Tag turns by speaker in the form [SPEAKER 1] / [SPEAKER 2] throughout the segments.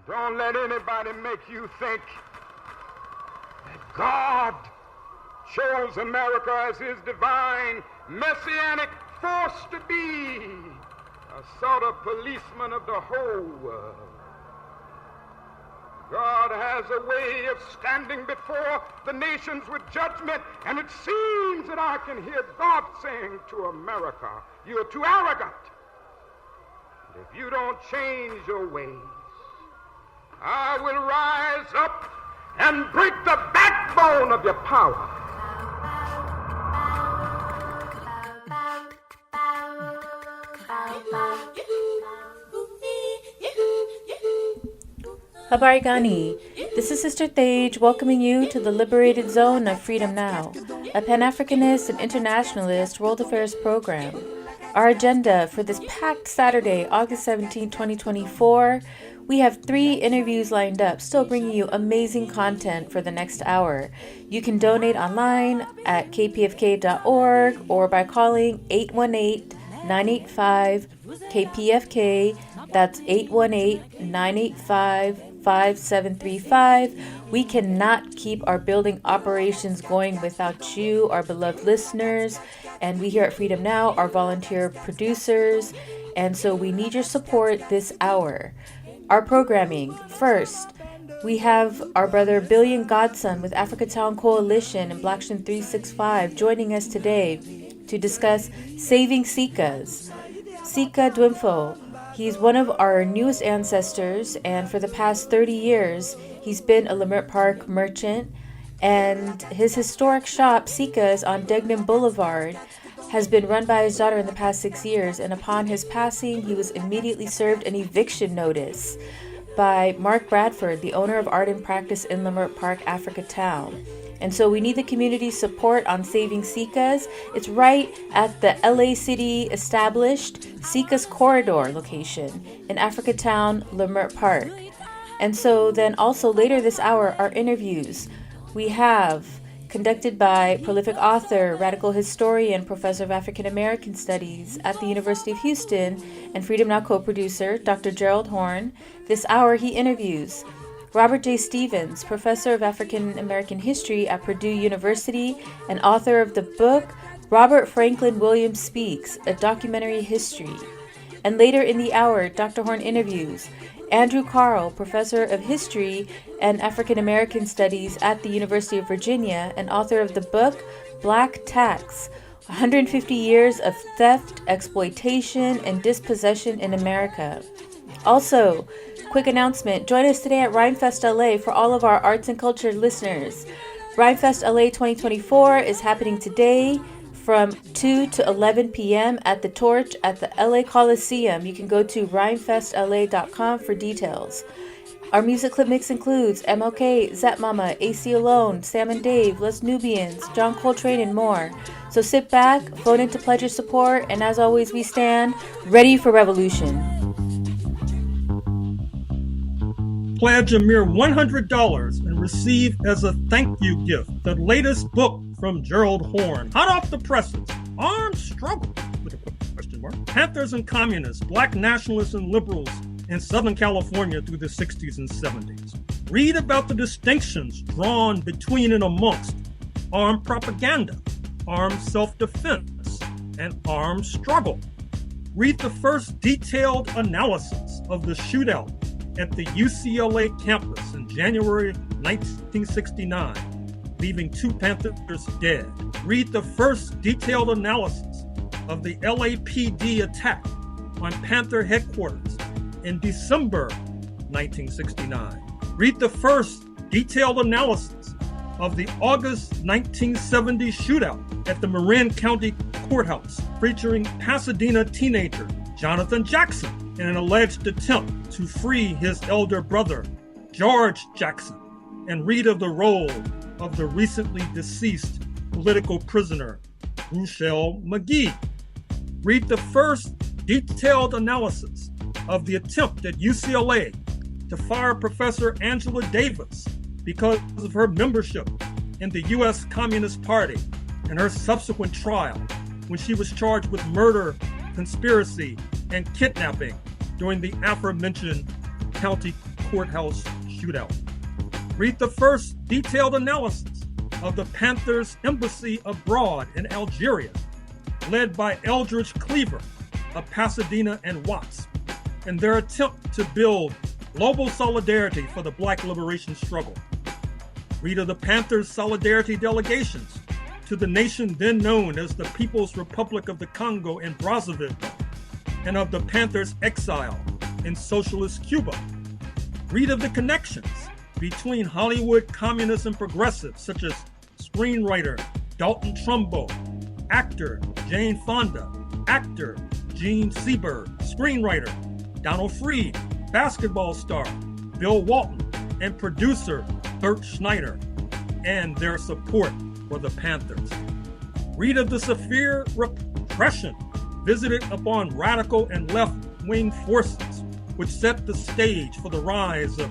[SPEAKER 1] Don't let anybody make you think that God chose America as his divine messianic force to be a sort of policeman of the whole world. God has a way of standing before the nations with judgment, and it seems that I can hear God saying to America, you're too arrogant. And if you don't change your ways, I will rise up and break the backbone of your power.
[SPEAKER 2] Habari Gani. This is Sister Thage welcoming you to the Liberated Zone of Freedom Now, a Pan-Africanist and Internationalist World Affairs program. Our agenda for this packed Saturday, August 17, 2024, we have 3 interviews lined up, still bringing you amazing content for the next hour. You can donate online at kpfk.org or by calling 818-985-KPFK. That's 818-985-5735. We cannot keep our building operations going without you, our beloved listeners, and we here at Freedom Now are volunteer producers, and so we need your support this hour. Our programming. First, we have our brother Billion GODSun with Africa Town Coalition and Blackshin 365 joining us today to discuss saving Sikas. Sika Dwimfo. He's one of our newest ancestors, and for the past 30 years, he's been a Leimert Park merchant, and his historic shop, Sika's on Degnan Boulevard, has been run by his daughter in the past 6 years, and upon his passing, he was immediately served an eviction notice by Mark Bradford, the owner of Art and Practice in Leimert Park, Africa Town. And so we need the community's support on saving Sikas. It's right at the LA City established Sika's Corridor location in Africa Town, Leimert Park. And so then also later this hour, our interviews we have conducted by prolific author, radical historian, professor of African American Studies at the University of Houston, and Freedom Now co-producer, Dr. Gerald Horne. This hour he interviews Robert J. Stevens, professor of African American history at Purdue University and author of the book Robert Franklin Williams Speaks, a Documentary History. And later in the hour, Dr. Horne interviews Andrew Kahrl, professor of history and African American studies at the University of Virginia and author of the book Black Tax, 150 Years of Theft, Exploitation, and Dispossession in America. Also, quick announcement, join us today at Rhymefest LA for all of our arts and culture listeners. Rhymefest LA 2024 is happening today from 2 to 11 p.m. at the Torch at the LA Coliseum. You can go to rhymefestla.com for details. Our music clip mix includes MLK, Zap Mama, AC Alone, Sam and Dave, Les Nubians, John Coltrane, and more. So sit back, vote in to pledge your support, and as always, we stand ready for revolution.
[SPEAKER 3] Pledge a mere $100 and receive as a thank you gift the latest book from Gerald Horne, hot off the presses, Armed Struggle, with a question mark, Panthers and Communists, Black Nationalists and Liberals in Southern California through the 60s and 70s. Read about the distinctions drawn between and amongst armed propaganda, armed self-defense, and armed struggle. Read the first detailed analysis of the shootout at the UCLA campus in January 1969, leaving 2 Panthers dead. Read the first detailed analysis of the LAPD attack on Panther headquarters in December 1969. Read the first detailed analysis of the August 1970 shootout at the Marin County Courthouse, featuring Pasadena teenager Jonathan Jackson in an alleged attempt to free his elder brother, George Jackson, and read of the role of the recently deceased political prisoner, Ruchell Magee. Read the first detailed analysis of the attempt at UCLA to fire Professor Angela Davis because of her membership in the U.S. Communist Party and her subsequent trial when she was charged with murder, conspiracy, and kidnapping during the aforementioned county courthouse shootout. Read the first detailed analysis of the Panthers' embassy abroad in Algeria, led by Eldridge Cleaver of Pasadena and Watts, in their attempt to build global solidarity for the Black liberation struggle. Read of the Panthers' solidarity delegations to the nation then known as the People's Republic of the Congo in Brazzaville, and of the Panthers' exile in socialist Cuba. Read of the connections between Hollywood communists and progressives, such as screenwriter Dalton Trumbo, actor Jane Fonda, actor Gene Seberg, screenwriter Donald Freed, basketball star Bill Walton, and producer Bert Schneider, and their support for the Panthers. Read of the severe repression visited upon radical and left-wing forces, which set the stage for the rise of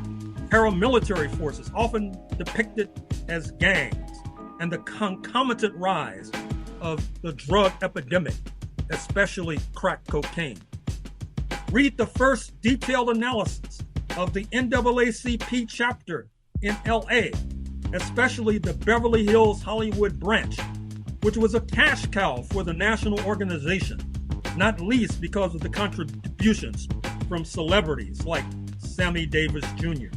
[SPEAKER 3] paramilitary forces, often depicted as gangs, and the concomitant rise of the drug epidemic, especially crack cocaine. Read the first detailed analysis of the NAACP chapter in LA, especially the Beverly Hills Hollywood branch, which was a cash cow for the national organization, not least because of the contributions from celebrities like Sammy Davis Jr.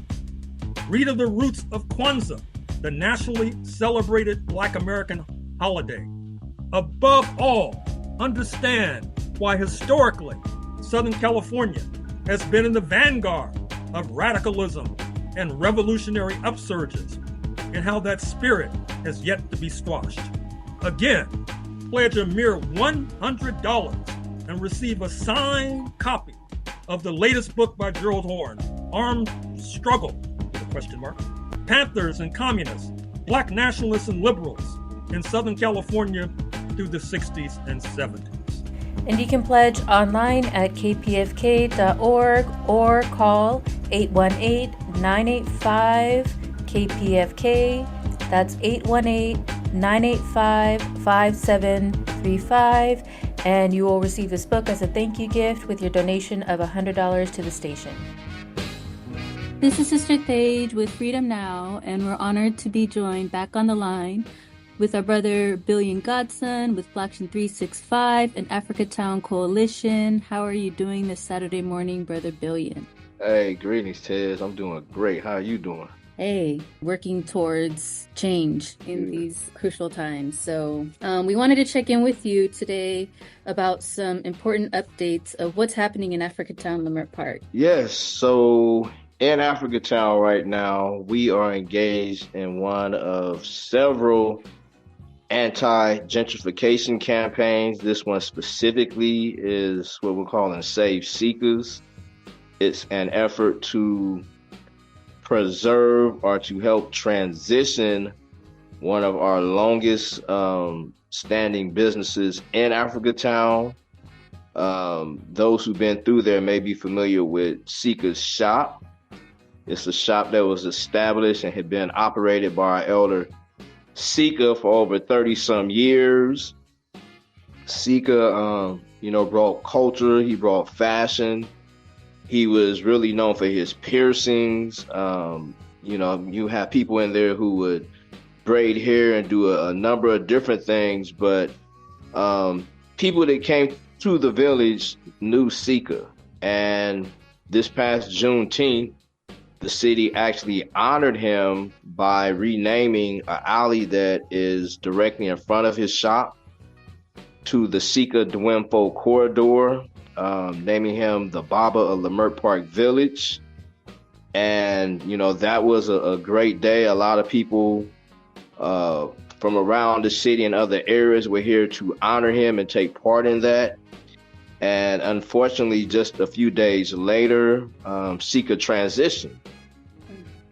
[SPEAKER 3] Read of the roots of Kwanzaa, the nationally celebrated Black American holiday. Above all, understand why historically Southern California has been in the vanguard of radicalism and revolutionary upsurges, and how that spirit has yet to be squashed. Again, pledge a mere $100 and receive a signed copy of the latest book by Gerald Horne, Armed Struggle, with a question mark, Panthers and Communists, Black Nationalists and Liberals in Southern California through the 60s and 70s.
[SPEAKER 2] And you can pledge online at kpfk.org or call 818-985-KPFK. That's 818-985-5735. And you will receive this book as a thank you gift with your donation of $100 to the station.
[SPEAKER 4] This is Sister Thage with Freedom Now, and we're honored to be joined back on the line with our brother Billion GODSun with Blackson 365 and Africa Town Coalition. How are you doing this Saturday morning, Brother Billion?
[SPEAKER 5] Hey, greetings, Tez. I'm doing great. How are you doing?
[SPEAKER 4] Hey, working towards change in these crucial times. So we wanted to check in with you today about some important updates of what's happening in Africa Town, Leimert Park.
[SPEAKER 5] Yes, so in Africa Town right now, we are engaged in one of several anti-gentrification campaigns. This one specifically is what we're calling Save Sikas. It's an effort to preserve or to help transition one of our longest standing businesses in Africa Town. Those who've been through there may be familiar with Sika's shop. It's a shop that was established and had been operated by our elder Sika for over 30 some years. Sika, brought culture, he brought fashion. He was really known for his piercings. You have people in there who would braid hair and do a number of different things, but people that came through the village knew Sika. And this past Juneteenth, the city actually honored him by renaming an alley that is directly in front of his shop to the Sika Dwimfo corridor, naming him the Baba of Leimert Park Village. And, that was a great day. A lot of people from around the city and other areas were here to honor him and take part in that. And unfortunately, just a few days later, Sika transitioned.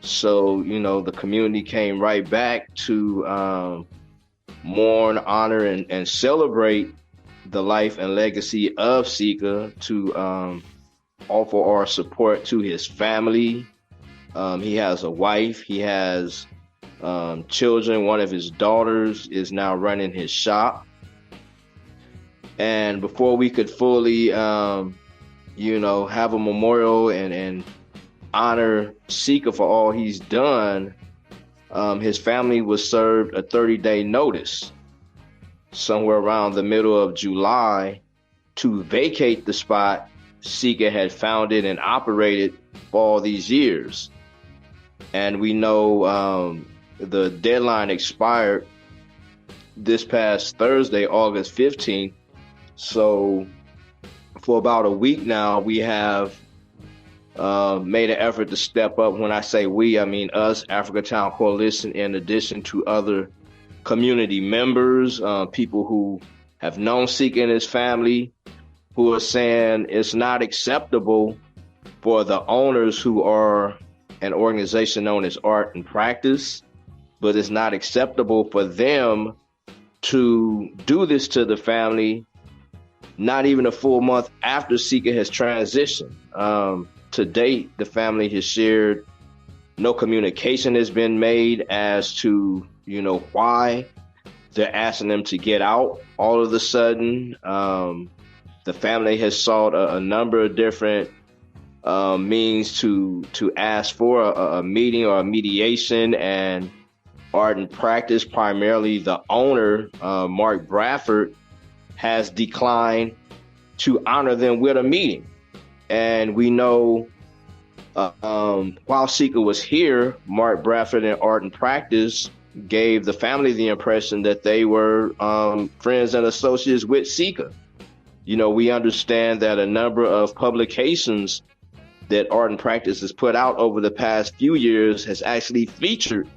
[SPEAKER 5] So, the community came right back to mourn, honor, and celebrate the life and legacy of Sika, to offer our support to his family. He has a wife, he has children. One of his daughters is now running his shop. And before we could fully, have a memorial and honor Sika for all he's done, his family was served a 30-day notice somewhere around the middle of July to vacate the spot Sika had founded and operated for all these years. And we know the deadline expired this past Thursday, August 15th. So for about a week now, we have made an effort to step up. When I say we, I mean us, Africa Town Coalition, in addition to other community members, people who have known Sika and his family, who are saying it's not acceptable for the owners, who are an organization known as Art and Practice, but it's not acceptable for them to do this to the family, not even a full month after Sika has transitioned. To date, the family has shared no communication has been made as to, why they're asking them to get out all of a sudden. The family has sought a number of different means to ask for a meeting or a mediation, and Art and Practice, primarily the owner, Mark Bradford, has declined to honor them with a meeting. And we know while Sika was here, Mark Bradford and Art and Practice gave the family the impression that they were friends and associates with Sika. We understand that a number of publications that Art and Practice has put out over the past few years has actually featured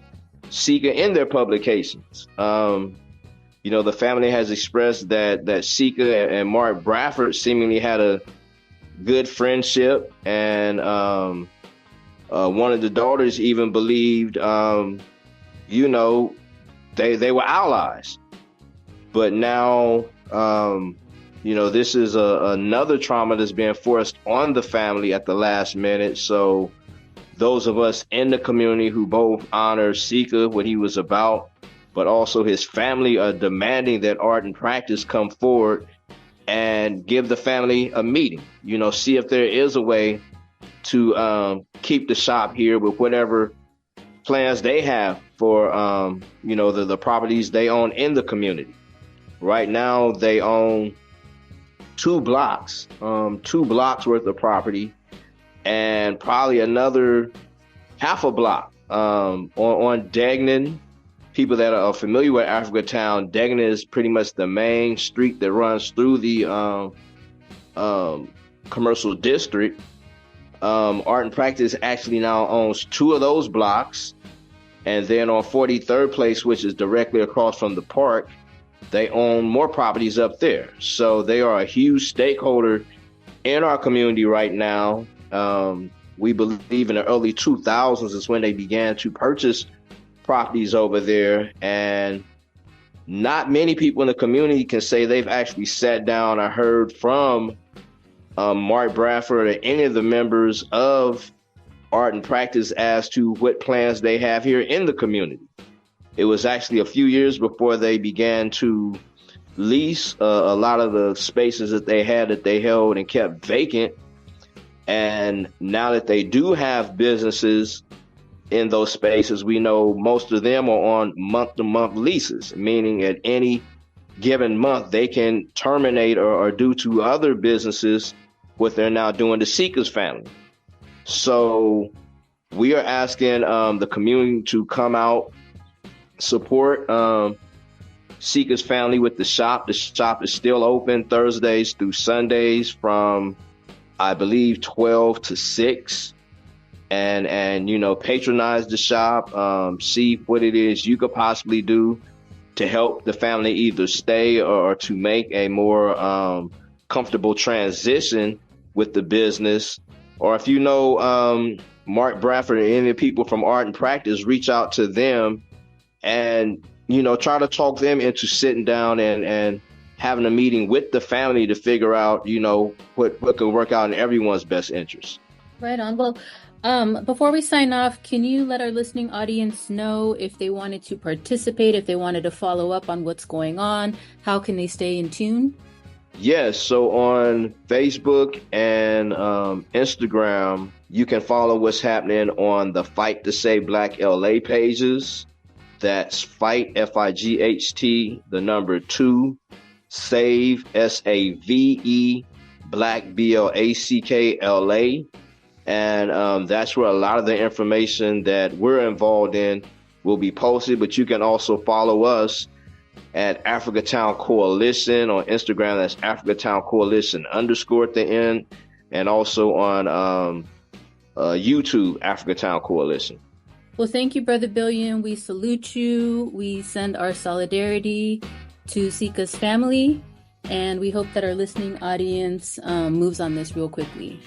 [SPEAKER 5] Sika in their publications. The family has expressed that Sika and Mark Bradford seemingly had a good friendship, and one of the daughters even believed, they were allies. But now, this is another trauma that's being forced on the family at the last minute. So those of us in the community who both honor Sika, what he was about, but also his family, are demanding that Art and Practice come forward and give the family a meeting, see if there is a way to keep the shop here with whatever plans they have for, the properties they own in the community. Right now, they own 2 blocks worth of property, and probably another half a block on Degnan. People that are familiar with Africa Town, Degnan is pretty much the main street that runs through the commercial district. Art and Practice actually now owns 2 of those blocks. And then on 43rd Place, which is directly across from the park, they own more properties up there. So they are a huge stakeholder in our community right now. We believe in the early 2000s is when they began to purchase properties over there, and not many people in the community can say they've actually sat down or heard from Mark Bradford or any of the members of Art and Practice as to what plans they have here in the community. It was actually a few years before they began to lease a lot of the spaces that they held and kept vacant. And now that they do have businesses in those spaces, we know most of them are on month-to-month leases, meaning at any given month they can terminate or do to other businesses what they're now doing to Sika's family. So we are asking the community to come out, support Sika's family with the shop. The shop is still open Thursdays through Sundays from, I believe, 12 to 6. And patronize the shop, see what it is you could possibly do to help the family either stay or to make a more comfortable transition with the business. Or if Mark Bradford and any people from Art and Practice, reach out to them and try to talk them into sitting down and having a meeting with the family to figure out what could work out in everyone's best interest.
[SPEAKER 4] Right on. Well, before we sign off, can you let our listening audience know if they wanted to participate, if they wanted to follow up on what's going on, how can they stay in tune?
[SPEAKER 5] Yes, so on Facebook and Instagram, You can follow what's happening on the Fight to Save Black LA pages. That's Fight, F-I-G-H-T, the number 2, Save, S-A-V-E, Black, B-L-A-C-K-L-A. And that's where a lot of the information that we're involved in will be posted. But you can also follow us at Africa Town Coalition on Instagram. That's Africa Town Coalition _ at the end. And also on YouTube, Africa Town Coalition.
[SPEAKER 4] Well, thank you, Brother Billion. We salute you. We send our solidarity to Sika's family. And we hope that our listening audience moves on this real quickly.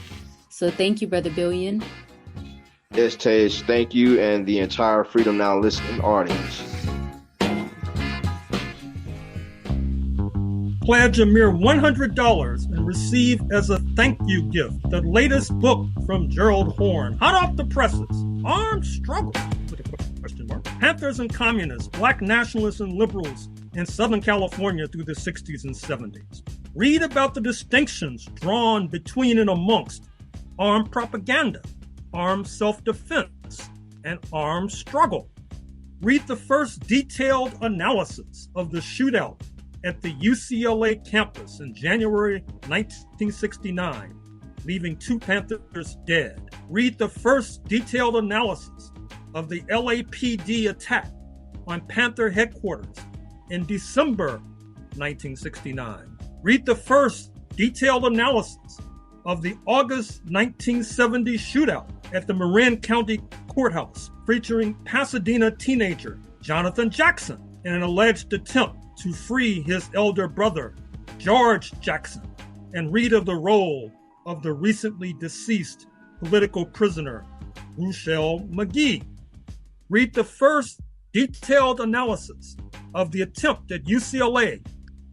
[SPEAKER 4] So thank you, Brother Billion.
[SPEAKER 5] Yes, Tej, thank you, and the entire Freedom Now listening audience.
[SPEAKER 3] Pledge a mere $100 and receive as a thank you gift the latest book from Gerald Horne, hot off the presses, Armed Struggle, with a question mark. Panthers and Communists, Black Nationalists and Liberals in Southern California through the 60s and 70s. Read about the distinctions drawn between and amongst armed propaganda, armed self-defense, and armed struggle. Read the first detailed analysis of the shootout at the UCLA campus in January 1969, leaving 2 Panthers dead. Read the first detailed analysis of the LAPD attack on Panther headquarters in December 1969. Read the first detailed analysis of the August 1970 shootout at the Marin County Courthouse, featuring Pasadena teenager Jonathan Jackson in an alleged attempt to free his elder brother, George Jackson, and read of the role of the recently deceased political prisoner, Ruchell Magee. Read the first detailed analysis of the attempt at UCLA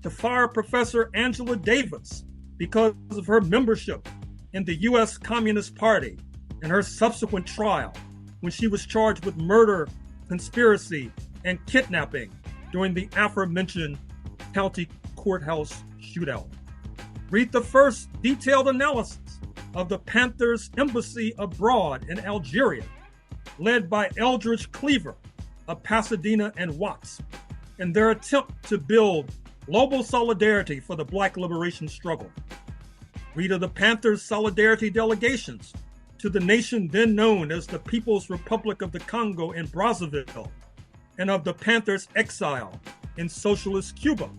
[SPEAKER 3] to fire Professor Angela Davis because of her membership in the U.S. Communist Party and her subsequent trial when she was charged with murder, conspiracy, and kidnapping during the aforementioned county courthouse shootout. Read the first detailed analysis of the Panthers' embassy abroad in Algeria, led by Eldridge Cleaver of Pasadena and Watts, in their attempt to build global solidarity for the Black liberation struggle. Read of the Panthers' solidarity delegations to the nation then known as the People's Republic of the Congo in Brazzaville, and of the Panthers' exile in socialist Cuba.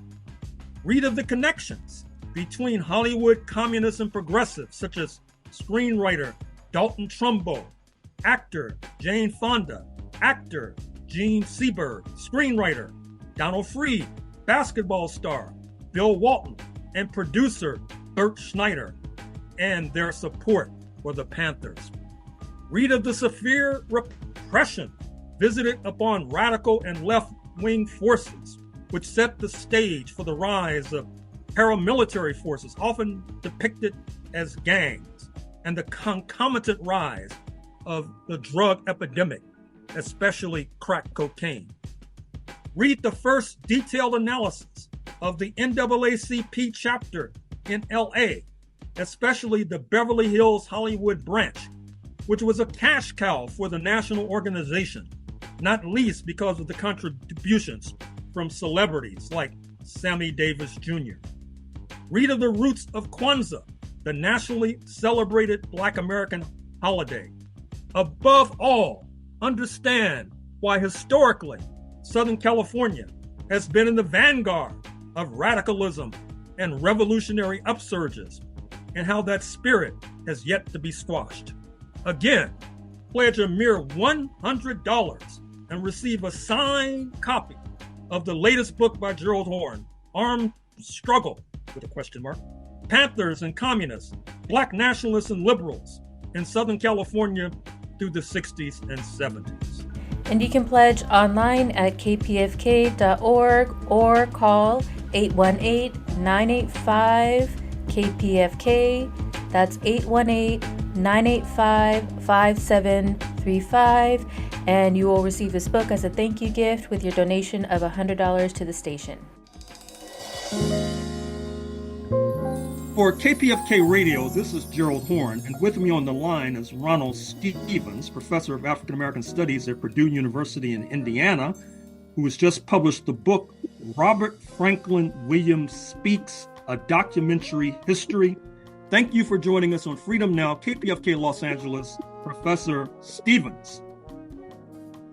[SPEAKER 3] Read of the connections between Hollywood communists and progressives, such as screenwriter Dalton Trumbo, actor Jane Fonda, actor Gene Seberg, screenwriter Donald Freed, basketball star Bill Walton, and producer Bert Schneider, and their support for the Panthers. Read of the severe repression visited upon radical and left-wing forces, which set the stage for the rise of paramilitary forces, often depicted as gangs, and the concomitant rise of the drug epidemic, especially crack cocaine. Read the first detailed analysis of the NAACP chapter in LA, especially the Beverly Hills Hollywood branch, which was a cash cow for the national organization, not least because of the contributions from celebrities like Sammy Davis Jr. Read of the roots of Kwanzaa, the nationally celebrated Black American holiday. Above all, understand why historically Southern California has been in the vanguard of radicalism and revolutionary upsurges, and how that spirit has yet to be squashed. Again, pledge a mere $100 and receive a signed copy of the latest book by Gerald Horne, Armed Struggle, with a question mark, Panthers and Communists, Black Nationalists and Liberals in Southern California through the 60s and 70s.
[SPEAKER 2] And you can pledge online at kpfk.org or call 818-985-KPFK. That's 818-985-5735. And you will receive this book as a thank you gift with your donation of $100 to the station.
[SPEAKER 3] For KPFK Radio, this is Gerald Horne, and with me on the line is Ronald Stevens, Professor of African American Studies at Purdue University in Indiana, who has just published the book, Robert Franklin Williams Speaks, A Documentary History. Thank you for joining us on Freedom Now, KPFK Los Angeles, Professor Stevens.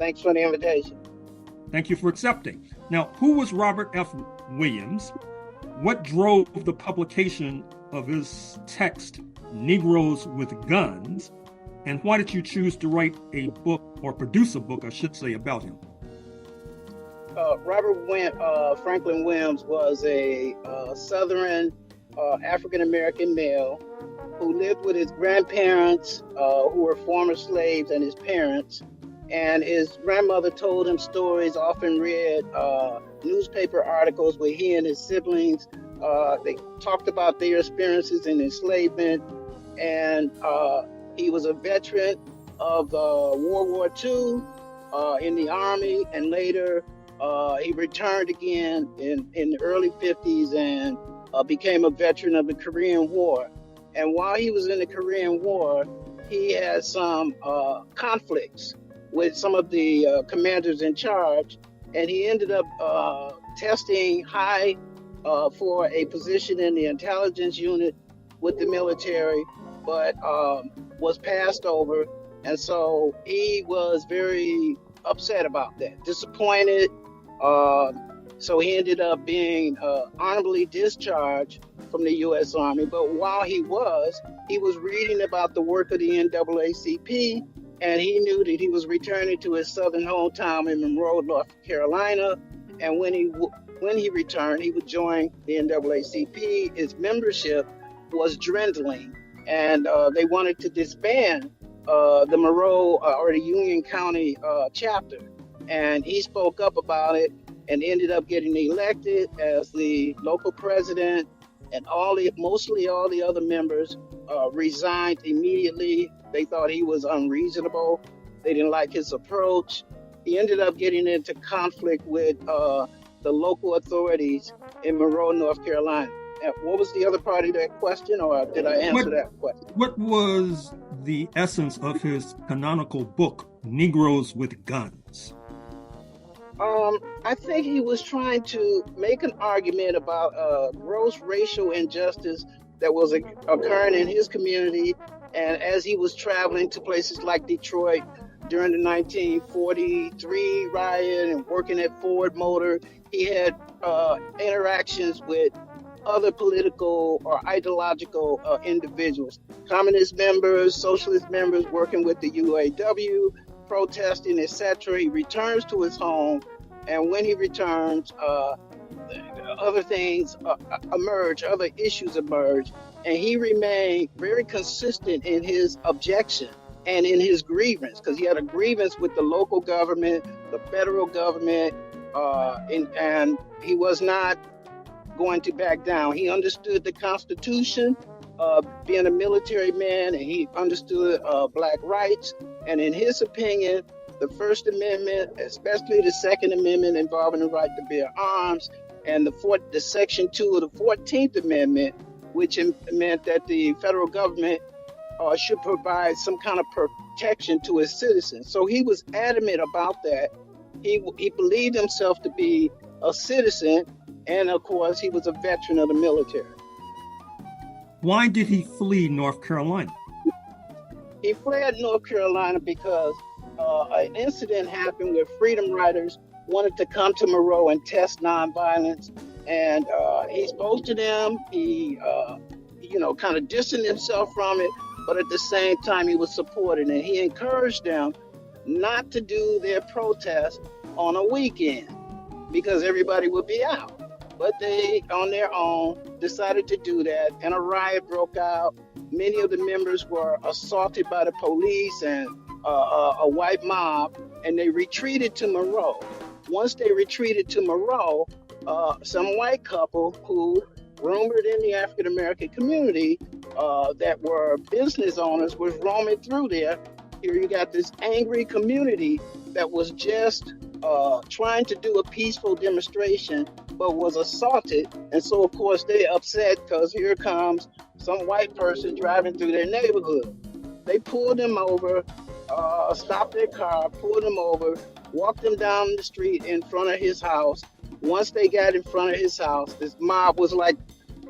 [SPEAKER 6] Thanks for the invitation.
[SPEAKER 3] Thank you for accepting. Now, who was Robert F. Williams? What drove the publication of his text, Negroes with Guns? And why did you choose to write a book, or produce a book, I should say, about him?
[SPEAKER 6] Robert Franklin Williams was a Southern African-American male who lived with his grandparents, who were former slaves, and his parents. And his grandmother told him stories, often read newspaper articles where he and his siblings, they talked about their experiences in enslavement. And he was a veteran of World War II in the Army, and later he returned again in the early 50s and became a veteran of the Korean War. And while he was in the Korean War, he had some conflicts with some of the commanders in charge, and he ended up testing high for a position in the intelligence unit with the military, but was passed over. And so he was very upset about that, disappointed. So he ended up being honorably discharged from the U.S. Army. But while he was reading about the work of the NAACP, and he knew that he was returning to his southern hometown in Monroe, North Carolina. And when he returned, he would join the NAACP. His membership was dwindling, and they wanted to disband the Monroe or the Union County chapter. And he spoke up about it and ended up getting elected as the local president. And mostly all the other members resigned immediately. They thought he was unreasonable. They didn't like his approach. He ended up getting into conflict with the local authorities in Monroe, North Carolina. And what was the other part of that question, or did I answer that question?
[SPEAKER 3] What was the essence of his canonical book, Negroes with Guns?
[SPEAKER 6] I think he was trying to make an argument about gross racial injustice that was occurring in his community. And as he was traveling to places like Detroit during the 1943 riot and working at Ford Motor, he had interactions with other political or ideological individuals, communist members, socialist members working with the UAW, protesting, etc. He returns to his home, and when he returns, other things emerge, other issues emerge, and he remained very consistent in his objection and in his grievance, because he had a grievance with the local government, the federal government, and he was not going to back down. He understood the Constitution, being a military man, and he understood Black rights. And in his opinion, the First Amendment, especially the Second Amendment involving the right to bear arms, and the Section 2 of the 14th Amendment, which meant that the federal government should provide some kind of protection to its citizens. So he was adamant about that. He believed himself to be a citizen, and of course, he was a veteran of the military.
[SPEAKER 3] Why did he flee North Carolina?
[SPEAKER 6] He fled North Carolina because an incident happened where freedom riders wanted to come to Monroe and test nonviolence, and he spoke to them. He, kind of distanced himself from it, but at the same time, he was supported, and he encouraged them not to do their protest on a weekend because everybody would be out. But they, on their own, decided to do that, and a riot broke out. Many of the members were assaulted by the police and a white mob, and they retreated to Monroe. Once they retreated to Monroe, some white couple who rumored in the African American community that were business owners was roaming through there. Here you got this angry community that was just trying to do a peaceful demonstration but was assaulted. And so, of course, they're upset because here comes some white person driving through their neighborhood. They pulled him over, stopped their car, pulled him over, walked him down the street in front of his house. Once they got in front of his house, this mob was like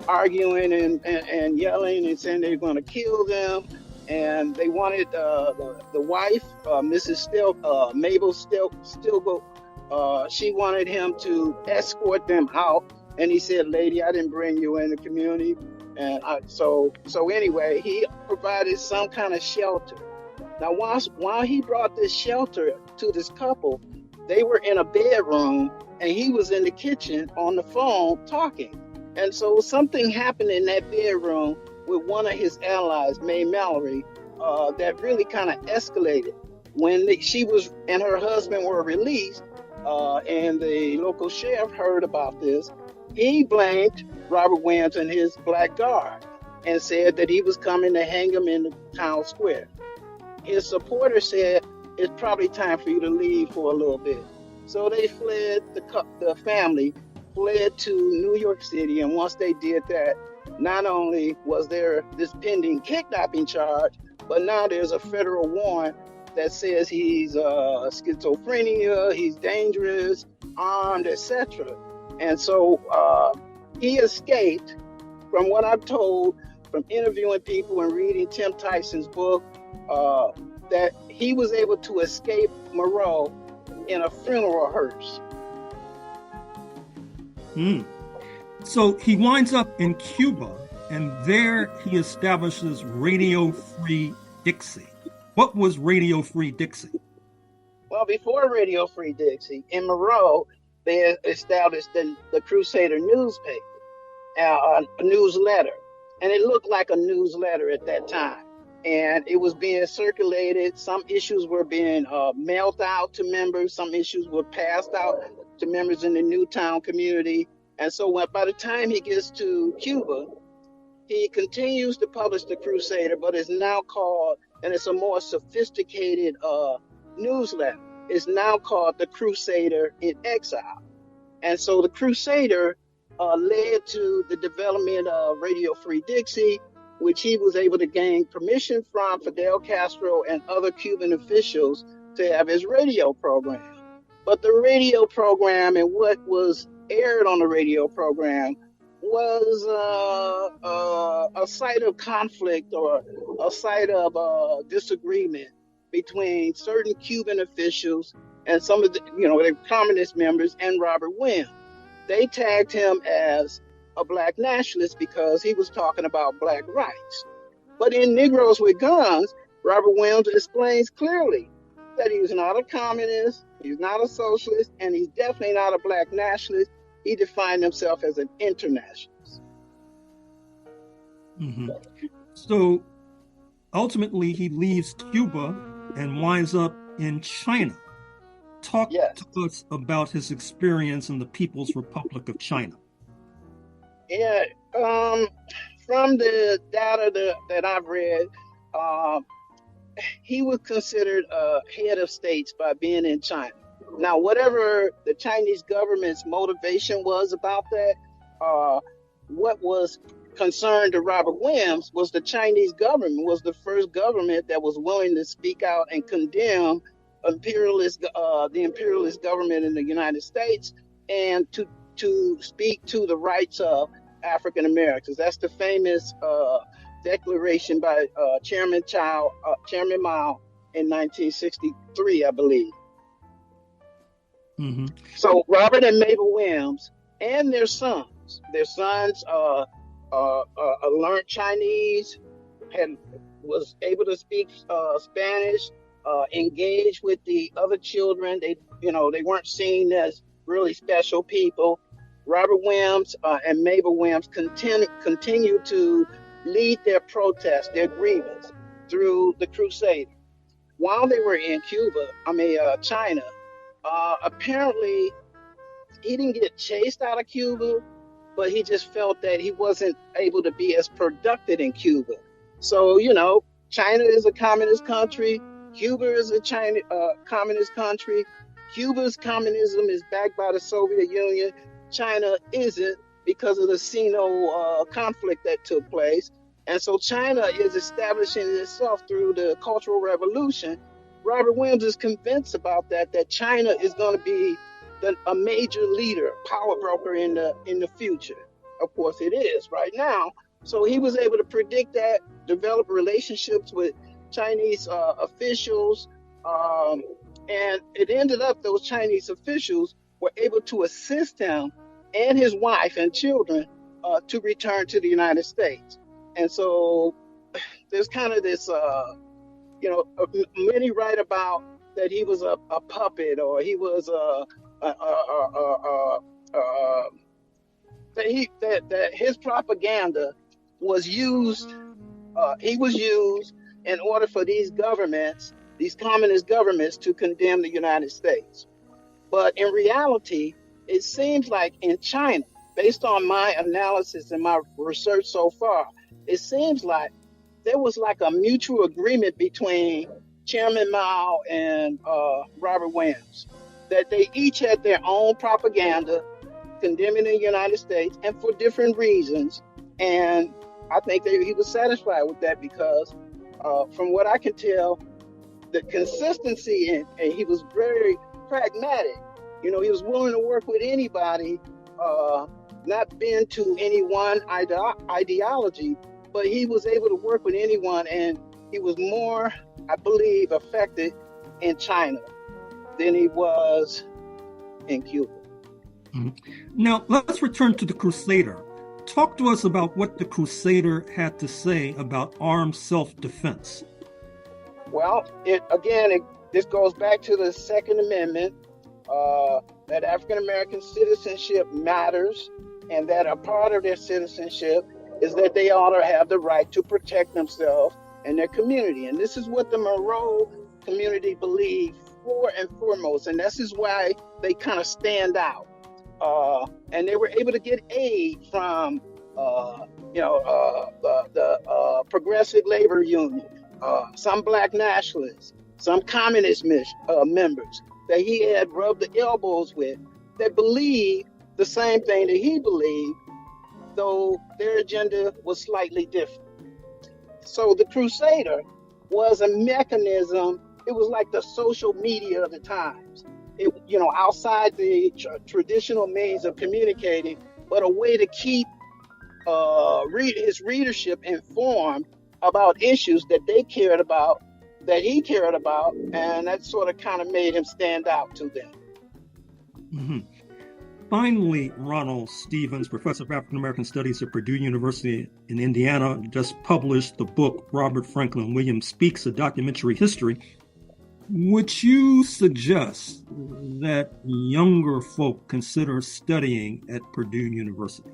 [SPEAKER 6] arguing and yelling and saying they were going to kill them. And they wanted the wife, Mrs. Mabel Stilgo, she wanted him to escort them out. And he said, "Lady, I didn't bring you in the community." And so anyway, he provided some kind of shelter. Now, while he brought this shelter to this couple, they were in a bedroom and he was in the kitchen on the phone talking. And so something happened in that bedroom with one of his allies, May Mallory, that really kind of escalated. When she was and her husband were released, and the local sheriff heard about this, he blamed Robert Williams and his black guard and said that he was coming to hang him in the town square. His supporters said, "It's probably time for you to leave for a little bit." So they fled, the family fled to New York City. And once they did that, not only was there this pending kidnapping charge, but now there's a federal warrant that says he's schizophrenia, he's dangerous, armed, etc. And so he escaped. From what I'm told, from interviewing people and reading Tim Tyson's book, that he was able to escape Moreau in a funeral hearse.
[SPEAKER 3] So he winds up in Cuba, and there he establishes Radio Free Dixie. What was Radio Free Dixie?
[SPEAKER 6] Well, before Radio Free Dixie, in Moreau, they established the Crusader newspaper, a newsletter. And it looked like a newsletter at that time. And it was being circulated. Some issues were being mailed out to members. Some issues were passed out to members in the Newtown community. And so by the time he gets to Cuba, he continues to publish the Crusader, but it's now called, and it's a more sophisticated newsletter. It's now called the Crusader in Exile. And so the Crusader led to the development of Radio Free Dixie, which he was able to gain permission from Fidel Castro and other Cuban officials to have his radio program. But the radio program and what was aired on the radio program was a site of conflict or a site of disagreement between certain Cuban officials and some of the communist members and Robert Williams. They tagged him as a black nationalist because he was talking about black rights. But in Negroes with Guns, Robert Williams explains clearly that he was not a communist, he's not a socialist, and he's definitely not a black nationalist. He defined himself as an internationalist.
[SPEAKER 3] Mm-hmm. So ultimately he leaves Cuba and winds up in China. Talk to us about his experience in the People's Republic of China.
[SPEAKER 6] Yeah, from the data that I've read, he was considered a head of states by being in China. Now, whatever the Chinese government's motivation was about that, what was concerned to Robert Williams was the Chinese government was the first government that was willing to speak out and condemn the imperialist government in the United States and to speak to the rights of African Americans. That's the famous declaration by Chairman Mao in 1963, I believe.
[SPEAKER 3] Mm-hmm.
[SPEAKER 6] So Robert and Mabel Williams and their sons learned Chinese, was able to speak Spanish, engaged with the other children. They weren't seen as really special people. Robert Williams and Mabel Williams continued to lead their protests, their grievance through the Crusade. While they were in China, apparently he didn't get chased out of Cuba, but he just felt that he wasn't able to be as productive in Cuba. So, China is a communist country. Cuba is a communist country. Cuba's communism is backed by the Soviet Union. China isn't because of the Sino conflict that took place. And so China is establishing itself through the Cultural Revolution. Robert Williams is convinced about that China is going to be a major leader, power broker in the future. Of course, it is right now. So he was able to predict that, develop relationships with Chinese officials, and it ended up those Chinese officials were able to assist him and his wife and children to return to the United States. And so there's kind of this, many write about that he was a puppet, or he was that his propaganda was used. He was used in order for these governments, these communist governments, to condemn the United States. But in reality, it seems like in China, based on my analysis and my research so far, it seems like there was like a mutual agreement between Chairman Mao and Robert Williams, that they each had their own propaganda condemning the United States, and for different reasons. And I think that he was satisfied with that because from what I can tell, the consistency, and he was very pragmatic. He was willing to work with anybody, not bend to any one ideology, but he was able to work with anyone, and he was more, I believe, effective in China than he was in Cuba.
[SPEAKER 3] Mm-hmm. Now, let's return to the Crusader. Talk to us about what the Crusader had to say about armed self-defense.
[SPEAKER 6] Well, this goes back to the Second Amendment, that African-American citizenship matters, and that a part of their citizenship is that they ought to have the right to protect themselves and their community. And this is what the Moreau community believed for and foremost, and this is why they kind of stand out. And they were able to get aid from, the Progressive Labor Union, some Black nationalists, some communist members that he had rubbed the elbows with, that believed the same thing that he believed, though their agenda was slightly different. So the Crusader was a mechanism. It was like the social media of the times. Outside the traditional means of communicating, but a way to keep his readership informed about issues that they cared about, that he cared about, and that sort of kind of made him stand out to them.
[SPEAKER 3] Mm-hmm. Finally, Ronald Stevens, Professor of African American Studies at Purdue University in Indiana, just published the book Robert Franklin Williams Speaks, a Documentary History. Would you suggest that younger folk consider studying at Purdue University?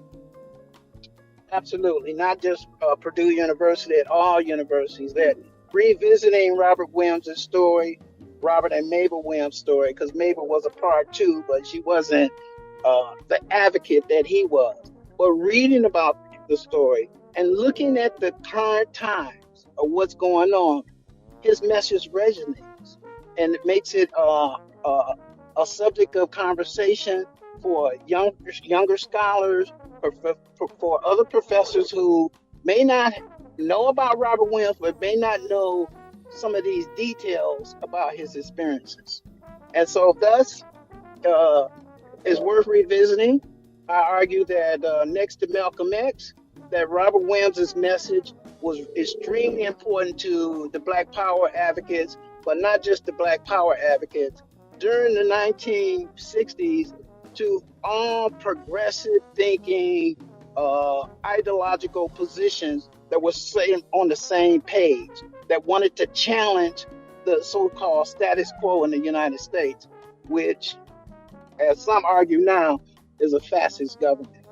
[SPEAKER 6] Absolutely, not just Purdue University, at all universities, that revisiting Robert Williams' story, Robert and Mabel Williams' story, because Mabel was a part too, but she wasn't the advocate that he was. But reading about the story and looking at the current times of what's going on, his message resonates, and it makes it a subject of conversation for younger scholars, for other professors who may not know about Robert Williams, but may not know some of these details about his experiences. And so thus, is worth revisiting. I argue that next to Malcolm X, that Robert Williams' message was extremely important to the Black Power advocates, but not just the Black Power advocates. During the 1960s, to all progressive thinking, ideological positions that were on the same page, that wanted to challenge the so-called status quo in the United States, which, as some argue now, is a fascist government.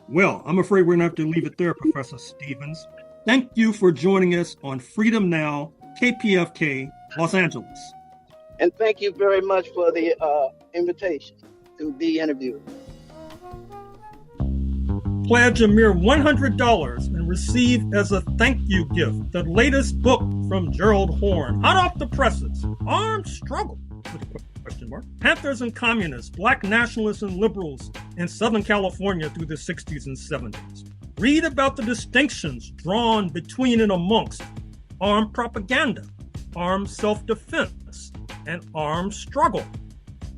[SPEAKER 3] Well, I'm afraid we're going to have to leave it there, Professor Stevens. Thank you for joining us on Freedom Now, KPFK, Los Angeles.
[SPEAKER 6] And thank you very much for the invitation to be interviewed.
[SPEAKER 3] Pledge a mere $100 and receive as a thank you gift the latest book from Gerald Horne, hot off the presses, Armed Struggle with Panthers and communists, black nationalists and liberals in Southern California through the 60s and 70s. Read about the distinctions drawn between and amongst armed propaganda, armed self-defense, and armed struggle.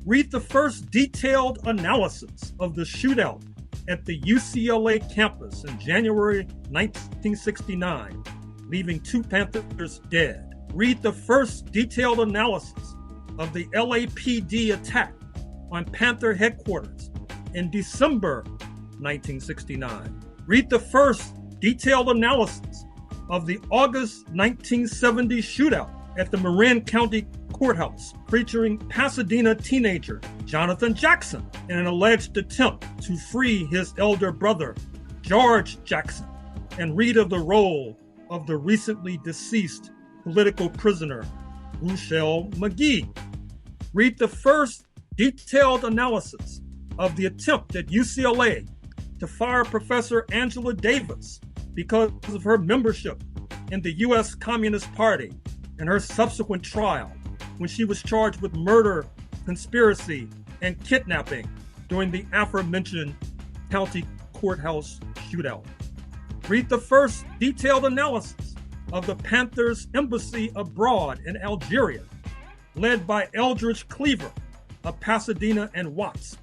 [SPEAKER 3] Read the first detailed analysis of the shootout at the UCLA campus in January 1969, leaving 2 Panthers dead. Read the first detailed analysis of the LAPD attack on Panther headquarters in December 1969. Read the first detailed analysis of the August 1970 shootout at the Marin County Courthouse, featuring Pasadena teenager Jonathan Jackson in an alleged attempt to free his elder brother, George Jackson, and read of the role of the recently deceased political prisoner, Ruchell Magee. Read the first detailed analysis of the attempt at UCLA to fire Professor Angela Davis because of her membership in the U.S. Communist Party and her subsequent trial when she was charged with murder, conspiracy, and kidnapping during the aforementioned county courthouse shootout. Read the first detailed analysis of the Panthers' embassy abroad in Algeria, led by Eldridge Cleaver of Pasadena and Watts,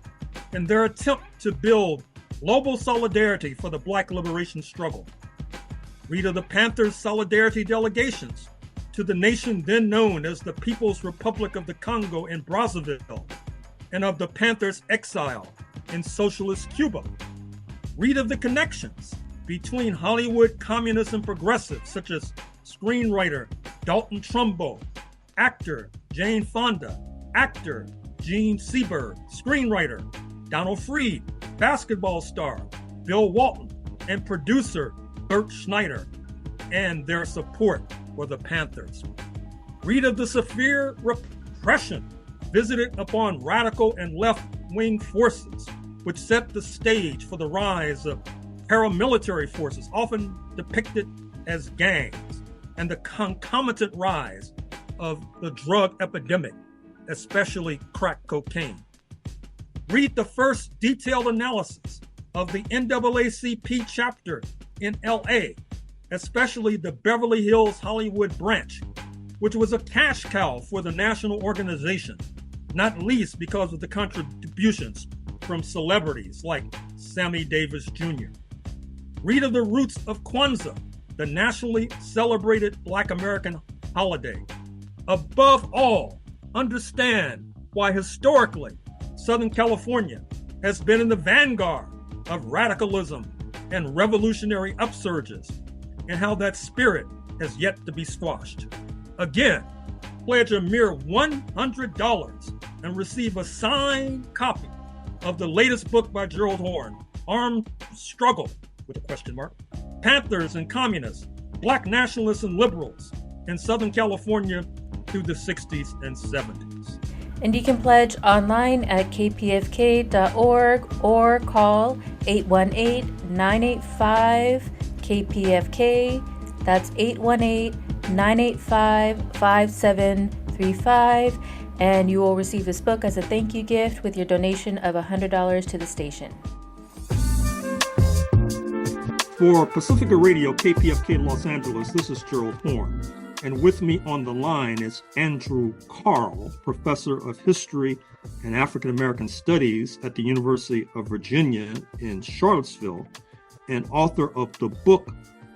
[SPEAKER 3] in their attempt to build global solidarity for the Black liberation struggle. Read of the Panthers' solidarity delegations to the nation then known as the People's Republic of the Congo in Brazzaville, and of the Panthers' exile in socialist Cuba. Read of the connections between Hollywood communists and progressives, such as screenwriter Dalton Trumbo, actor Jane Fonda, actor Gene Seberg, screenwriter Donald Freed, basketball star Bill Walton, and producer Bert Schneider, and their support for the Panthers. Read of the severe repression visited upon radical and left-wing forces, which set the stage for the rise of paramilitary forces, often depicted as gangs, and the concomitant rise of the drug epidemic, especially crack cocaine. Read the first detailed analysis of the NAACP chapter in LA, especially the Beverly Hills Hollywood branch, which was a cash cow for the national organization, not least because of the contributions from celebrities like Sammy Davis Jr. Read of the roots of Kwanzaa, the nationally celebrated Black American holiday. Above all, understand why historically Southern California has been in the vanguard of radicalism and revolutionary upsurges, and how that spirit has yet to be squashed. Again, pledge a mere $100 and receive a signed copy of the latest book by Gerald Horne, Armed Struggle, with a question mark, Panthers and Communists, Black Nationalists and Liberals in Southern California through the 60s and 70s.
[SPEAKER 2] And you can pledge online at kpfk.org or call 818-985-KPFK. That's 818-985-5735. And you will receive this book as a thank you gift with your donation of $100 to the station.
[SPEAKER 3] For Pacifica Radio, KPFK Los Angeles, this is Gerald Horne. And with me on the line is Andrew Kahrl, Professor of History and African American Studies at the University of Virginia in Charlottesville, and author of the book,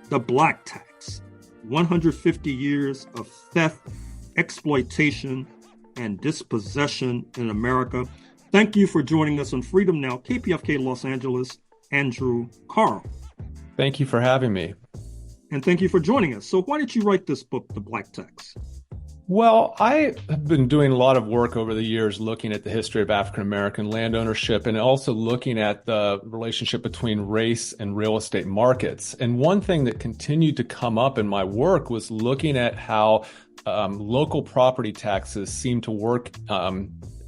[SPEAKER 3] The Black Tax, 150 Years of Theft, Exploitation, and Dispossession in America. Thank you for joining us on Freedom Now, KPFK Los Angeles, Andrew Kahrl.
[SPEAKER 7] Thank you for having me.
[SPEAKER 3] And thank you for joining us. So why did you write this book, The Black Tax?
[SPEAKER 7] Well, I have been doing a lot of work over the years looking at the history of African American land ownership and also looking at the relationship between race and real estate markets. And one thing that continued to come up in my work was looking at how local property taxes seem to work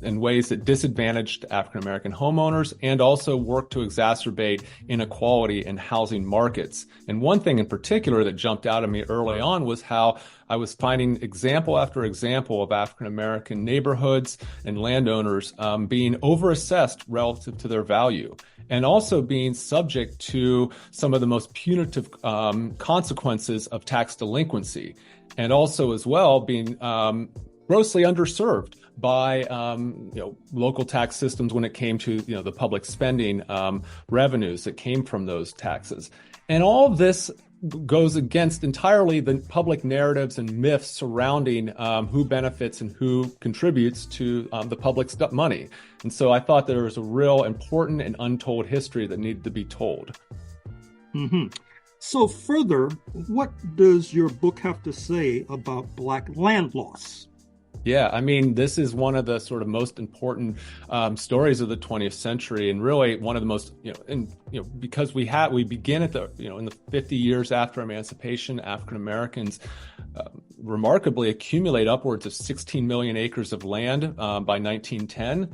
[SPEAKER 7] in ways that disadvantaged African American homeowners and also worked to exacerbate inequality in housing markets. And one thing in particular that jumped out at me early on was how I was finding example after example of African American neighborhoods and landowners being overassessed relative to their value, and also being subject to some of the most punitive consequences of tax delinquency, and also as well being grossly underserved by local tax systems when it came to the public spending revenues that came from those taxes. And all of this goes against entirely the public narratives and myths surrounding who benefits and who contributes to the public's money. And so I thought there was a real important and untold history that needed to be told.
[SPEAKER 3] Mm-hmm. So further, what does your book have to say about Black land loss?
[SPEAKER 7] Yeah, I mean, this is one of the sort of most important stories of the 20th century, and really one of the most, because we begin at the, in the 50 years after emancipation, African Americans remarkably accumulate upwards of 16 million acres of land by 1910.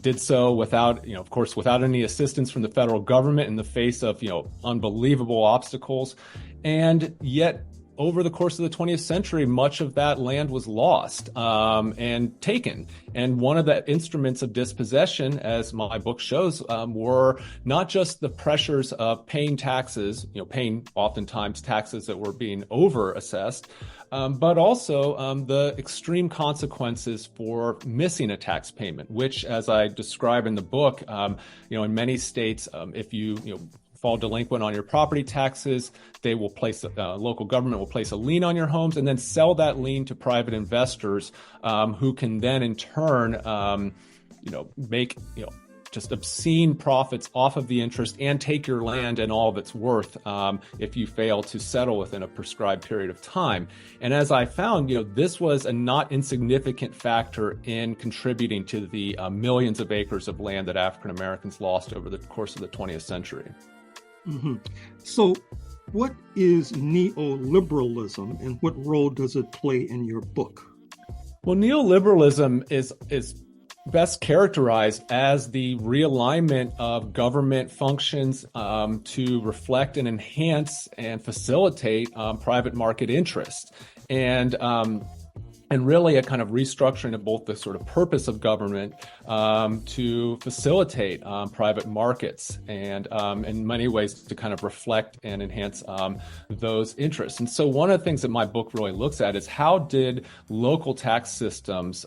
[SPEAKER 7] Did so without, of course, without any assistance from the federal government in the face of, unbelievable obstacles, and yet, over the course of the 20th century, much of that land was lost and taken. And one of the instruments of dispossession, as my book shows, were not just the pressures of paying taxes, paying oftentimes taxes that were being over-assessed, but also the extreme consequences for missing a tax payment, which, as I describe in the book, in many states, if you fall delinquent on your property taxes, they will place local government will place a lien on your homes and then sell that lien to private investors who can then in turn make just obscene profits off of the interest and take your land and all of its worth if you fail to settle within a prescribed period of time. And as I found, this was a not insignificant factor in contributing to the millions of acres of land that African Americans lost over the course of the 20th century.
[SPEAKER 3] Mm-hmm. So what is neoliberalism and what role does it play in your book?
[SPEAKER 7] Well, neoliberalism is best characterized as the realignment of government functions to reflect and enhance and facilitate private market interests. And really a kind of restructuring of both the sort of purpose of government to facilitate private markets and in many ways to kind of reflect and enhance those interests. And so one of the things that my book really looks at is how did local tax systems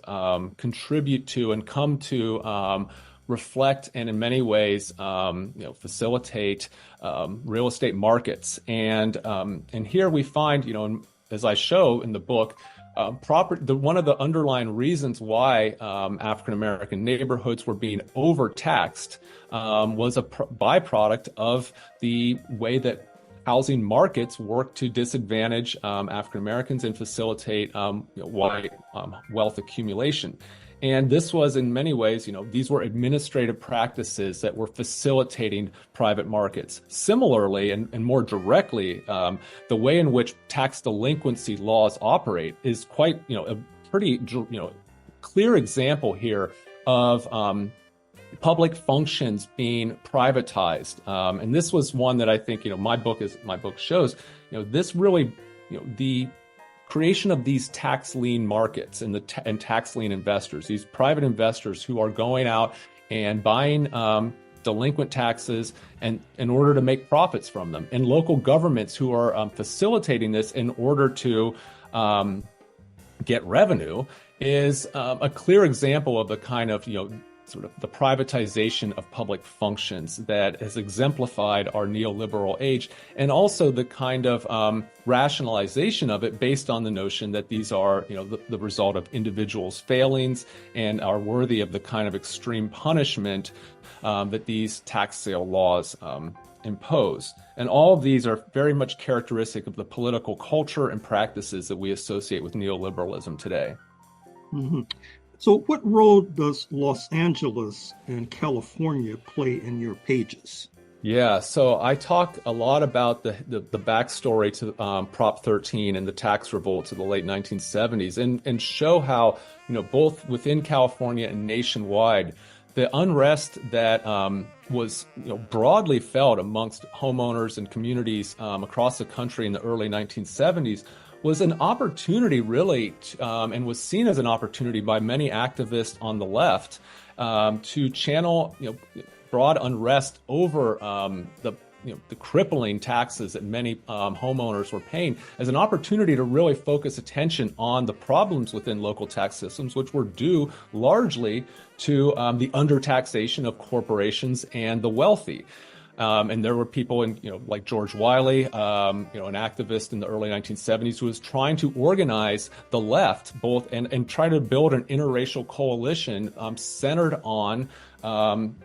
[SPEAKER 7] contribute to and come to reflect and in many ways facilitate real estate markets. And here we find, as I show in the book, one of the underlying reasons why African American neighborhoods were being overtaxed was a byproduct of the way that housing markets work to disadvantage African Americans and facilitate white wealth accumulation. And this was in many ways, these were administrative practices that were facilitating private markets. Similarly, and more directly, the way in which tax delinquency laws operate is quite, a pretty, clear example here of public functions being privatized. And this was one that I think, my book shows, this really, the creation of these tax lien markets and tax lien investors, these private investors who are going out and buying delinquent taxes and in order to make profits from them, and local governments who are facilitating this in order to get revenue is a clear example of the kind of sort of the privatization of public functions that has exemplified our neoliberal age, and also the kind of rationalization of it based on the notion that these are, the result of individuals' failings and are worthy of the kind of extreme punishment that these tax sale laws impose. And all of these are very much characteristic of the political culture and practices that we associate with neoliberalism today.
[SPEAKER 3] Mm-hmm. So what role does Los Angeles and California play in your pages?
[SPEAKER 7] Yeah, so I talk a lot about the backstory to Prop 13 and the tax revolts of the late 1970s, and show how, both within California and nationwide, the unrest that was broadly felt amongst homeowners and communities across the country in the early 1970s was an opportunity, really, and was seen as an opportunity by many activists on the left to channel broad unrest over the crippling taxes that many homeowners were paying as an opportunity to really focus attention on the problems within local tax systems, which were due largely to the undertaxation of corporations and the wealthy. And there were people like George Wiley, an activist in the early 1970s who was trying to organize the left and try to build an interracial coalition centered on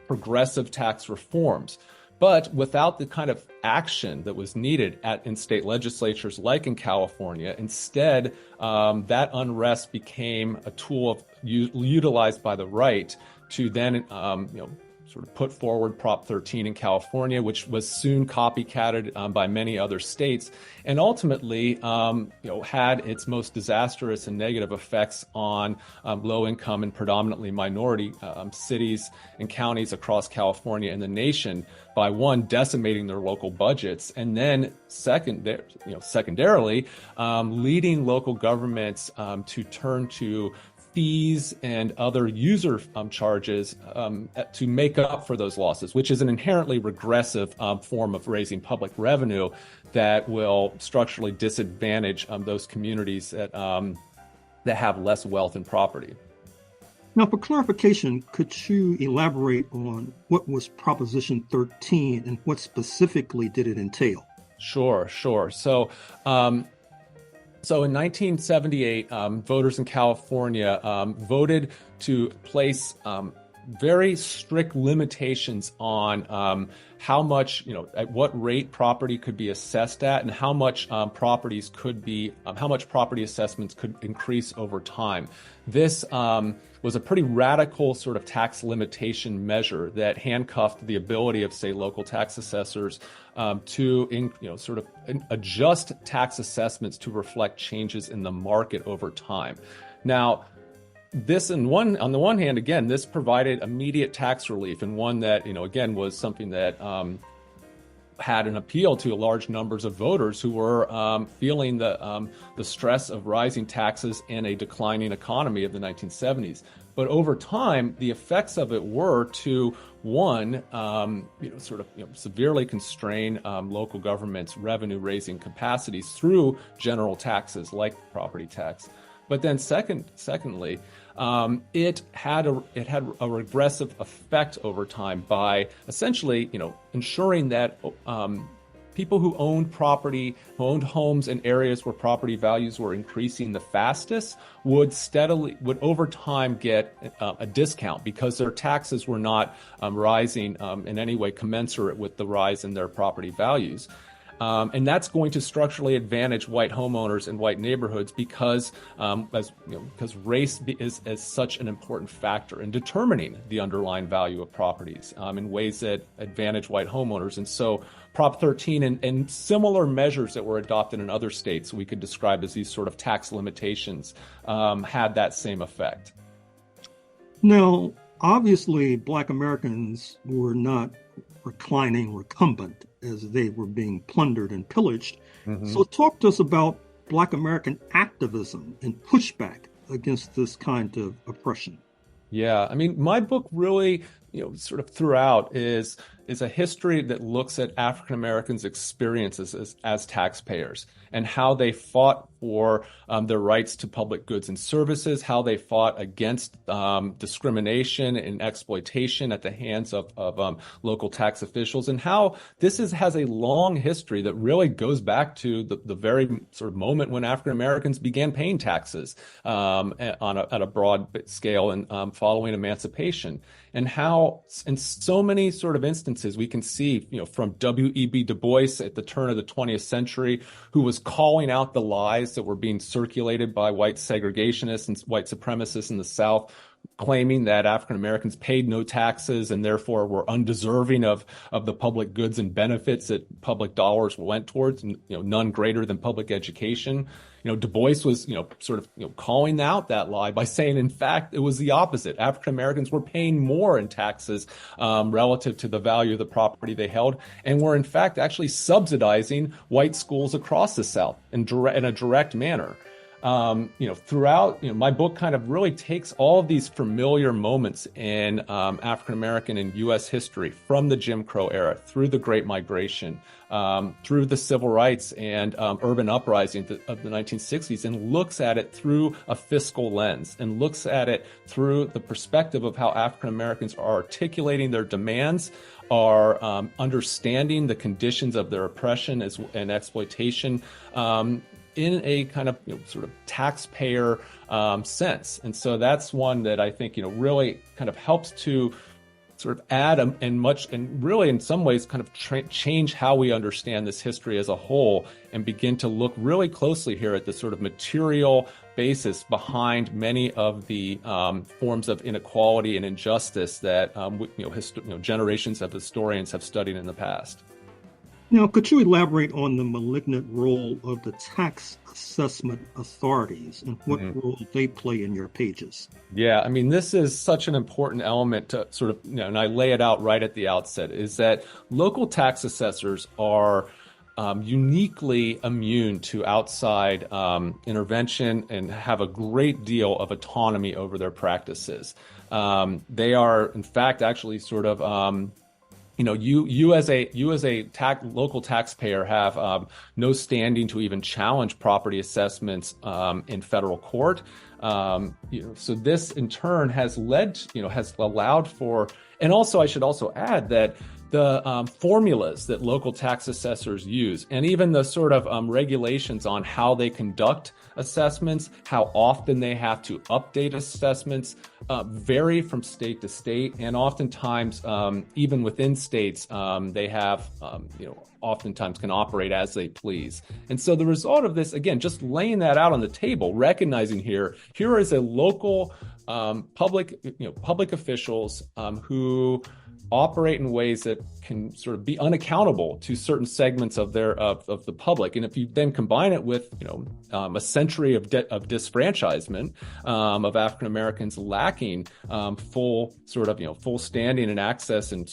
[SPEAKER 7] progressive tax reforms. But without the kind of action that was needed in state legislatures like in California, instead, that unrest became a tool utilized by the right to then sort of put forward Prop 13 in California, which was soon copycatted by many other states, and ultimately, had its most disastrous and negative effects on low-income and predominantly minority cities and counties across California and the nation by, one, decimating their local budgets, and then secondarily, leading local governments to turn to fees and other user charges to make up for those losses, which is an inherently regressive form of raising public revenue that will structurally disadvantage those communities that have less wealth and property.
[SPEAKER 3] Now, for clarification, could you elaborate on what was Proposition 13 and what specifically did it entail?
[SPEAKER 7] Sure. So in 1978, voters in California voted to place very strict limitations on how much, at what rate property could be assessed at, and how much how much property assessments could increase over time. This was a pretty radical sort of tax limitation measure that handcuffed the ability of, say, local tax assessors to sort of adjust tax assessments to reflect changes in the market over time. Now, this on the one hand, again, this provided immediate tax relief, and one that, again, was something that had an appeal to large numbers of voters who were feeling the stress of rising taxes in a declining economy of the 1970s. But over time, the effects of it were to, one, severely constrain local governments' revenue-raising capacities through general taxes like the property tax. But then secondly, it had a regressive effect over time by essentially, ensuring that people who owned homes in areas where property values were increasing the fastest would over time get a discount because their taxes were not rising in any way commensurate with the rise in their property values. And that's going to structurally advantage white homeowners in white neighborhoods because race is such an important factor in determining the underlying value of properties in ways that advantage white homeowners. And so Prop 13 and similar measures that were adopted in other states we could describe as these sort of tax limitations had that same effect.
[SPEAKER 3] Now, obviously, Black Americans were not reclining recumbent as they were being plundered and pillaged. Mm-hmm. So talk to us about Black American activism and pushback against this kind of oppression.
[SPEAKER 7] Yeah, I mean, my book really, sort of throughout is a history that looks at African Americans' experiences as taxpayers and how they fought for their rights to public goods and services, how they fought against discrimination and exploitation at the hands of local tax officials, and how this has a long history that really goes back to the very sort of moment when African Americans began paying taxes at a broad scale and following emancipation, and how how in so many sort of instances we can see, from W.E.B. Du Bois at the turn of the 20th century, who was calling out the lies that were being circulated by white segregationists and white supremacists in the South, claiming that African Americans paid no taxes and therefore were undeserving of the public goods and benefits that public dollars went towards, and none greater than public education. Du Bois was, calling out that lie by saying, in fact, it was the opposite. African Americans were paying more in taxes relative to the value of the property they held, and were in fact actually subsidizing white schools across the South in a direct manner. Throughout, my book kind of really takes all of these familiar moments in African American and U.S. history, from the Jim Crow era through the Great Migration, through the civil rights and urban uprising of the 1960s, and looks at it through a fiscal lens, and looks at it through the perspective of how African Americans are articulating their demands, are understanding the conditions of their oppression and exploitation, in a kind of sort of taxpayer sense. And so that's one that I think really kind of helps to sort of add and really in some ways kind of change how we understand this history as a whole, and begin to look really closely here at the sort of material basis behind many of the forms of inequality and injustice that generations of historians have studied in the past.
[SPEAKER 3] Now, could you elaborate on the malignant role of the tax assessment authorities and what role they play in your pages?
[SPEAKER 7] Yeah, I mean, this is such an important element to sort of, and I lay it out right at the outset, is that local tax assessors are uniquely immune to outside intervention and have a great deal of autonomy over their practices. They are, in fact, actually sort of you as a local taxpayer have no standing to even challenge property assessments in federal court. So this in turn has allowed for, and also I should also add that the formulas that local tax assessors use, and even the sort of regulations on how they conduct assessments, how often they have to update assessments, vary from state to state, and oftentimes even within states they have oftentimes can operate as they please. And so the result of this, again, just laying that out on the table, recognizing here is a local public officials who operate in ways that can sort of be unaccountable to certain segments of the public. And if you then combine it with a century of disfranchisement of African Americans lacking full standing and access and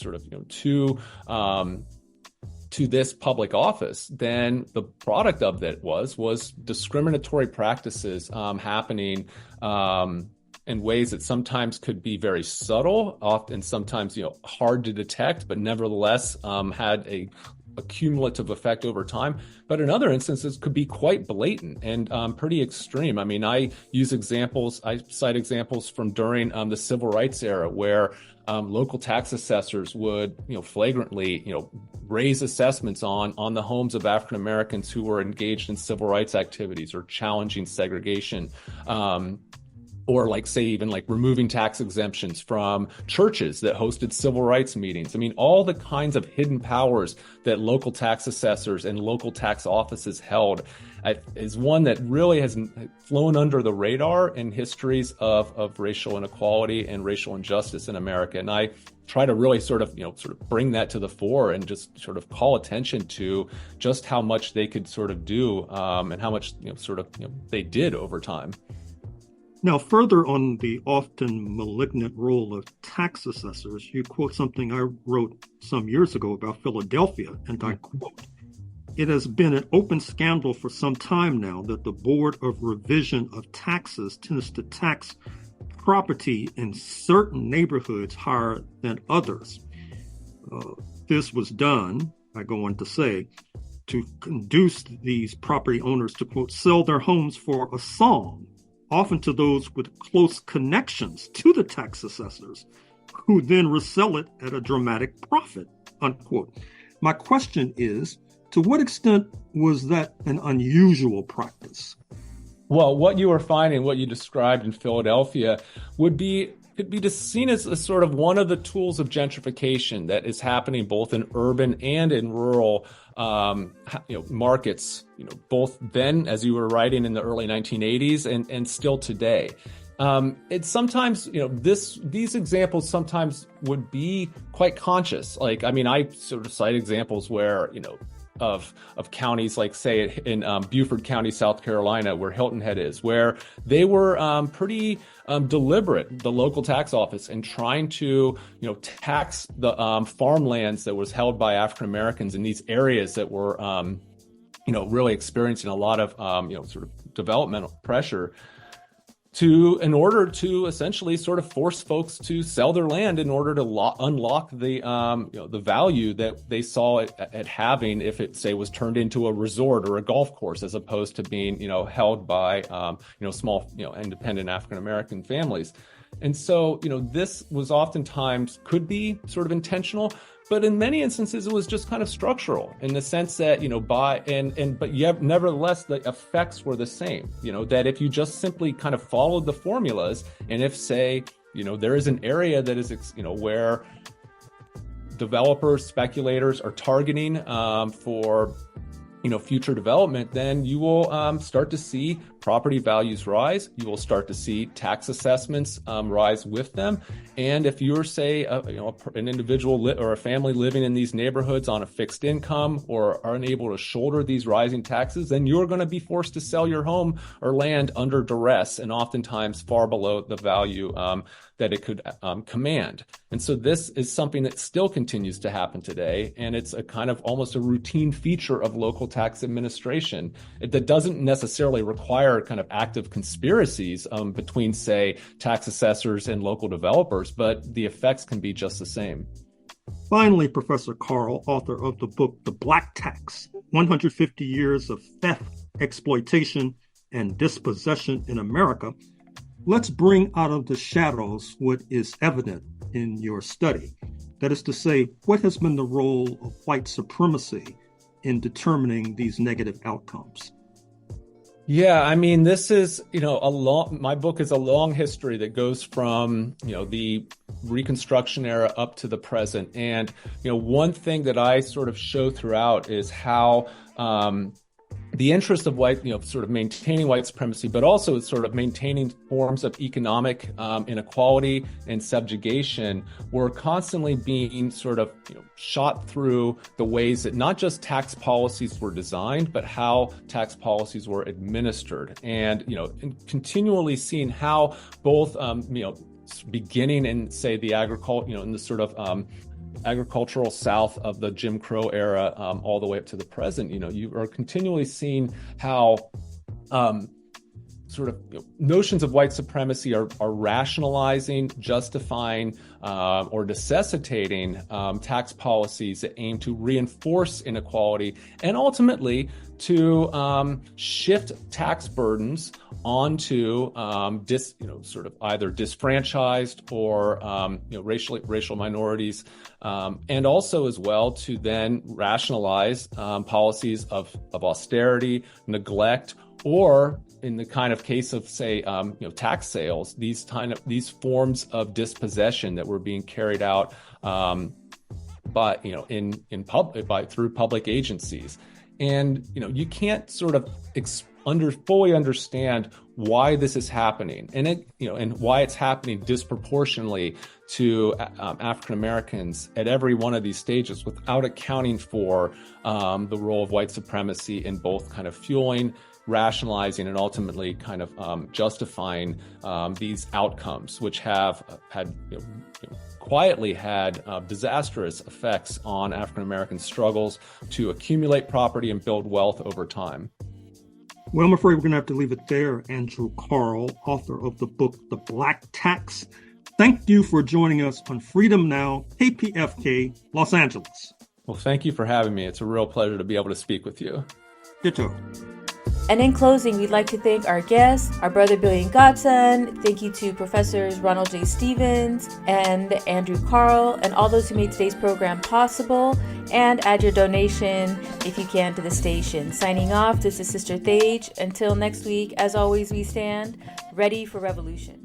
[SPEAKER 7] to this public office, then the product of that was discriminatory practices happening in ways that sometimes could be very subtle, often sometimes hard to detect, but nevertheless had a cumulative effect over time. But in other instances could be quite blatant and pretty extreme. I mean, I cite examples from during the civil rights era where local tax assessors would flagrantly raise assessments on the homes of African Americans who were engaged in civil rights activities or challenging segregation. Or even removing tax exemptions from churches that hosted civil rights meetings. I mean, all the kinds of hidden powers that local tax assessors and local tax offices held is one that really has flown under the radar in histories of racial inequality and racial injustice in America. And I try to really sort of bring that to the fore and just sort of call attention to just how much they could sort of do and how much they did over time.
[SPEAKER 3] Now, further on the often malignant role of tax assessors, you quote something I wrote some years ago about Philadelphia, and I quote, "It has been an open scandal for some time now that the Board of Revision of Taxes tends to tax property in certain neighborhoods higher than others. This was done," I go on to say, "to induce these property owners to, quote, sell their homes for a song, often to those with close connections to the tax assessors, who then resell it at a dramatic profit," unquote. My question is, to what extent was that an unusual practice?
[SPEAKER 7] Well, what you were finding, what you described in Philadelphia, would be could be seen as a sort of one of the tools of gentrification that is happening both in urban and in rural markets, both then, as you were writing in the early 1980s, and still today. It's sometimes, these examples sometimes would be quite conscious. I sort of cite examples where, of counties like, say, in Beaufort County, South Carolina, where Hilton Head is, where they were pretty deliberate, the local tax office, in trying to, tax the farmlands that was held by African Americans in these areas that were, really experiencing a lot of, sort of developmental pressure, in order to essentially sort of force folks to sell their land in order to unlock the the value that they saw it at having if it, say, was turned into a resort or a golf course, as opposed to being held by small independent African American families. And so this was oftentimes could be sort of intentional, but in many instances, it was just kind of structural in the sense that, nevertheless, the effects were the same, that if you just simply kind of followed the formulas, and if, say, there is an area that is, where developers, speculators are targeting for, future development, then you will start to see property values rise. You will start to see tax assessments rise with them. And if you're, say, an individual or a family living in these neighborhoods on a fixed income or are unable to shoulder these rising taxes, then you're going to be forced to sell your home or land under duress, and oftentimes far below the value that it could command. And so this is something that still continues to happen today, and it's a kind of almost a routine feature of local tax administration that doesn't necessarily require kind of active conspiracies between, say, tax assessors and local developers, but the effects can be just the same.
[SPEAKER 3] Finally, Professor Kahrl, author of the book The Black Tax, 150 Years of Theft, Exploitation, and Dispossession in America, let's bring out of the shadows what is evident in your study. That is to say, what has been the role of white supremacy in determining these negative outcomes?
[SPEAKER 7] Yeah, this is, my book is a long history that goes from, the Reconstruction era up to the present. And, one thing that I sort of show throughout is how the interest of white, sort of maintaining white supremacy, but also sort of maintaining forms of economic inequality and subjugation were constantly being sort of shot through the ways that not just tax policies were designed, but how tax policies were administered, and continually seeing how both beginning in, say, the agriculture, in the sort of agricultural South of the Jim Crow era, all the way up to the present, you are continually seeing how sort of notions of white supremacy are rationalizing, justifying, or necessitating tax policies that aim to reinforce inequality and ultimately to shift tax burdens onto sort of either disfranchised or racial minorities, and also as well to then rationalize policies of austerity, neglect, or in the kind of case of, say, tax sales, these forms of dispossession that were being carried out through public agencies. And you can't sort of fully understand why this is happening, and why it's happening disproportionately to African Americans at every one of these stages, without accounting for the role of white supremacy in both kind of fueling, rationalizing, and ultimately kind of justifying these outcomes, which have quietly had disastrous effects on African American struggles to accumulate property and build wealth over time.
[SPEAKER 3] Well, I'm afraid we're going to have to leave it there. Andrew Kahrl, author of the book The Black Tax. Thank you for joining us on Freedom Now, KPFK, Los Angeles.
[SPEAKER 7] Well, thank you for having me. It's a real pleasure to be able to speak with you.
[SPEAKER 3] Ditto.
[SPEAKER 2] And in closing, we'd like to thank our guests, our brother Billion GODSun. Thank you to Professors Ronald J. Stevens and Andrew Kahrl, and all those who made today's program possible. And add your donation, if you can, to the station. Signing off, this is Sister Thage. Until next week, as always, we stand ready for revolution.